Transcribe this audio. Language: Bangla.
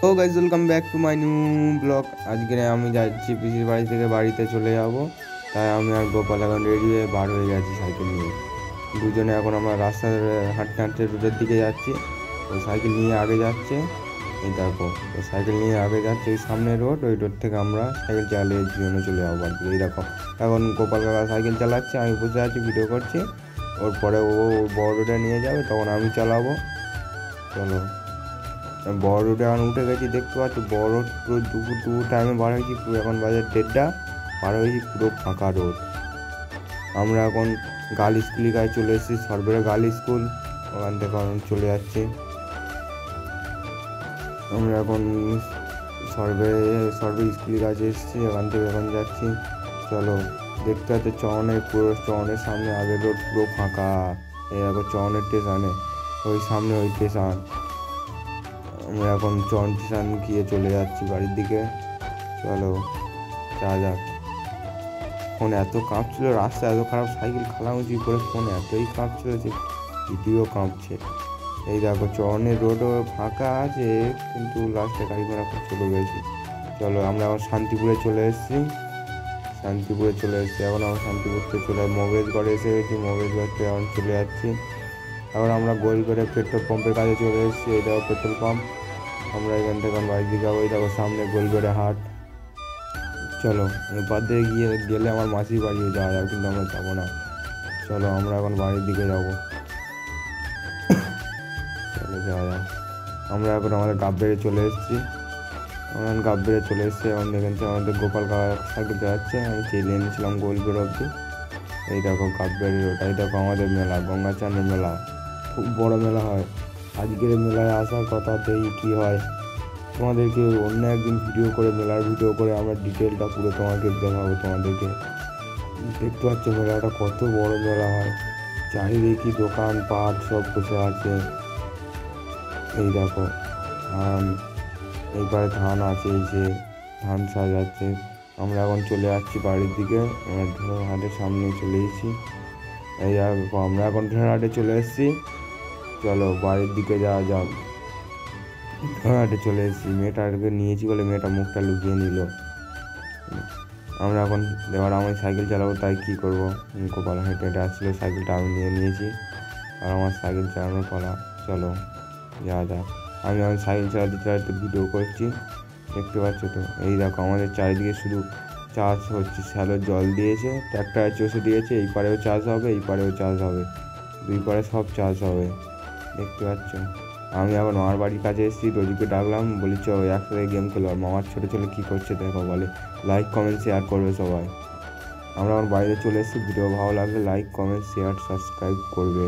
তো guys welcome back to my new blog. আজকে আমি যাচ্ছি পিসির বাড়ি থেকে বাড়িতে চলে যাব, তাই আমি আর গোপাল এখন রেডি হয়ে বার হয়ে গেছি সাইকেল নিয়ে। দুজনে এখন আমরা রাস্তার হাঁটতে হাঁটতে রোডের দিকে যাচ্ছি। ও সাইকেল নিয়ে আগে যাচ্ছে, এই দেখো ও সাইকেল নিয়ে আগে যাচ্ছে, ওই সামনে রোড, ওই রোড থেকে আমরা সাইকেল চালিয়ে জন্য চলে যাবো আর কি। এই দেখো এখন গোপাল কাকা সাইকেল চালাচ্ছে, আমি বসে আছি ভিডিও করছি। ওর পরে ও বড় রোডে নিয়ে যাবে, তখন আমি চালাবো। চলো বড় রোডে এখন উঠে গেছি, দেখতে পাচ্ছি বড় রোড পুরো দুপুর টাইমে বার হয়েছি, পুরো এখন বাজে 1:30 বার হয়েছি, পুরো ফাঁকা রোড। আমরা এখন গার্ল স্কুলের কাছে চলে এসেছি, সরবেরা গার্ল স্কুল, ওখান থেকে এখন চলে যাচ্ছি। আমরা এখন সরবে স্কুলের কাছে এসেছি, ওখান থেকে এখন যাচ্ছি। চলো দেখতে পাচ্ছি চরণের সামনে আগের রোড পুরো ফাঁকা। এই দেখো চরণের স্টেশনে, ওই সামনে ওই স্টেশন। আমরা এখন চরণ স্টেশন গিয়ে চলে যাচ্ছি বাড়ির দিকে। চলো যাক। ফোন এত কাঁপছিল, রাস্তা এত খারাপ, সাইকেল খালামুচি করে ফোন এতই কাঁপছিল যে ভিডিও কাঁপছে। এই দেখো চরণের রোডও ফাঁকা আছে, কিন্তু লাস্টে গাড়ি ঘোড়া খুব চলে গেছি। চলো আমরা এখন শান্তিপুরে চলে এসেছি। এখন আমরা শান্তিপুরতে মগেশগড়ে এসে গেছি, মগেশগড় থেকে এখন চলে যাচ্ছি। এখন আমরা গোলগড়ে পেট্রোল পাম্পের কাছে চলে এসেছি। এই দেখো পেট্রোল পাম্প। আমরা এখান থেকে বাড়ির দিকে যাবো। এই দেখো সামনে গোলগড়ে হাট। চলো এবার দিয়ে গেলে আমার মাসির বাড়িও যাওয়া যাবে, কিন্তু আমরা যাবো না। চলো আমরা এখন বাড়ির দিকে যাবো। চলো যাওয়া যাক। আমরা এখন আমাদের গাববেড়ে চলে এসেছি। এখন এখান থেকে আমাদের গোপাল কাকা সাইকেল চালাচ্ছে, আমি চেলে এনেছিলাম গোলগড় অবধি। এই দেখো গাববেড়ে রোড। এই দেখো আমাদের মেলা, গঙ্গাচানের মেলা, খুব বড় মেলা হয়। আজকের মেলায় আসার কথা, দেখি কী হয়। তোমাদেরকে অন্য একদিন মেলার ভিডিও করে আমরা ডিটেলটা পুরো তোমাকে দেখাবো। তোমাদেরকে দেখতে পাচ্ছ মেলাটা কত বড় মেলা হয়, চারিদিকে দোকান পাট সব বসে আছে। এই দেখো এইবারে ধান আছে, এই যে ধান সাজাচ্ছে। আমরা এখন চলে যাচ্ছি বাড়ির দিকে, আমরা ঢেড়াহাটের সামনে চলে এসেছি। এই দেখো আমরা এখন ঢেড়াহাটে চলে এসেছি। চলো বাড়ির দিকে যাওয়া যাক। ঢেড়াহাটে চলে এসেছি, মেয়েটাকে নিয়েছি বলে মেয়েটা মুখটা লুকিয়ে নিল। আমরা এখন এবার আমি সাইকেল চালাবো, তাই কী করবো, গোপাল হেঁটে হেঁটে আসছিলো, সাইকেলটা আমি নিয়েছি, আর আমার সাইকেল চালানোর পালা। চলো যাওয়া যাক। আমি এখন সাইকেল চালাতে ভিডিও করছি, দেখতে পাচ্ছ তো। এই দেখো আমাদের চারিদিকে শুধু চাষ হচ্ছে, শ্যালোর জল দিয়েছে, ট্র্যাক্টর চষে দিয়েছে, এই পারেও চাষ হবে, এই পারেও চাষ হবে, দুই পারে সব চাষ হবে, দেখতে পাচ্ছ। আমি এখন মামার বাড়ির কাছে এসেছি, রোজকে ডাকলাম, বলি চো একসাথে গেম খেলো। আর মামার ছোটো ছেলে কী করছে দেখো, বলে লাইক কমেন্ট শেয়ার করবে সবাই। আমরা আমার বাড়িতে চলে এসেছি, ভিডিও ভালো লাগলে লাইক কমেন্ট শেয়ার সাবস্ক্রাইব করবে।